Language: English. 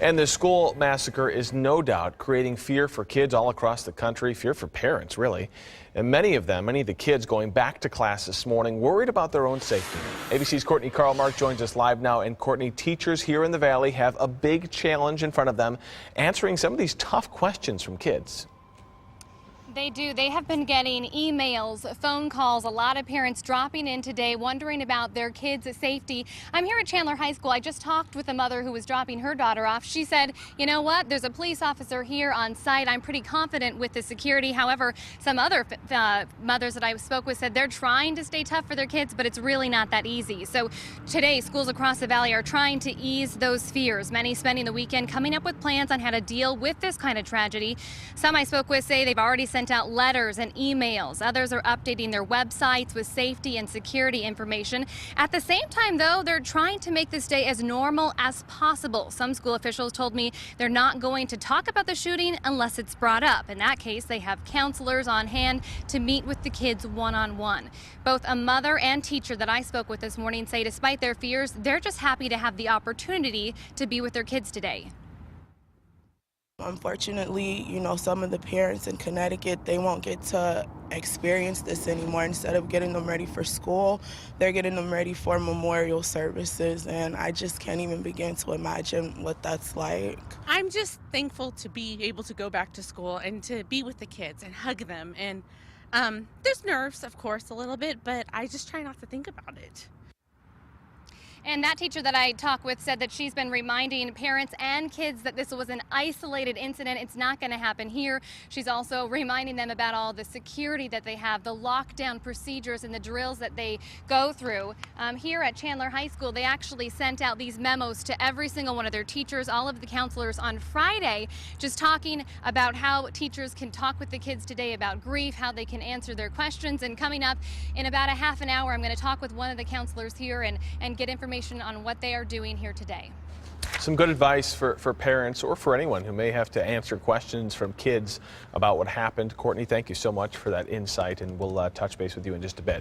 And the school massacre is no doubt creating fear for kids all across the country, fear for parents, really. And many of the kids going back to class this morning, worried about their own safety. ABC's Courtney Karl-Mark joins us live now. And Courtney, teachers here in the Valley have a big challenge in front of them, answering some of these tough questions from kids. They do. They have been getting emails, phone calls, a lot of parents dropping in today wondering about their kids' safety. I'm here at Chandler High School. I just talked with a mother who was dropping her daughter off. She said, you know what, there's a police officer here on site. I'm pretty confident with the security. However, some other mothers that I spoke with said they're trying to stay tough for their kids, but it's really not that easy. So today, schools across the Valley are trying to ease those fears. Many spending the weekend coming up with plans on how to deal with this kind of tragedy. Some I spoke with say they've already sent out letters and emails. Others are updating their websites with safety and security information. At the same time, though, they're trying to make this day as normal as possible. Some school officials told me they're not going to talk about the shooting unless it's brought up. In that case, they have counselors on hand to meet with the kids one-on-one. Both a mother and teacher that I spoke with this morning say despite their fears, they're just happy to have the opportunity to be with their kids today. Unfortunately, some of the parents in Connecticut, they won't get to experience this anymore. Instead of getting them ready for school, they're getting them ready for memorial services, and I just can't even begin to imagine what that's like. I'm just thankful to be able to go back to school and to be with the kids and hug them. And there's nerves, of course, a little bit, but I just try not to think about it. And that teacher that I talked with said that she's been reminding parents and kids that this was an isolated incident. It's not going to happen here. She's also reminding them about all the security that they have, the lockdown procedures and the drills that they go through. Here at Chandler High School, they actually sent out these memos to every single one of their teachers, all of the counselors on Friday, just talking about how teachers can talk with the kids today about grief, how they can answer their questions. And coming up in about a half an hour, I'm going to talk with one of the counselors here and get information on what they are doing here today. Some good advice for parents or for anyone who may have to answer questions from kids about what happened. Courtney, thank you so much for that insight, and we'll touch base with you in just a bit.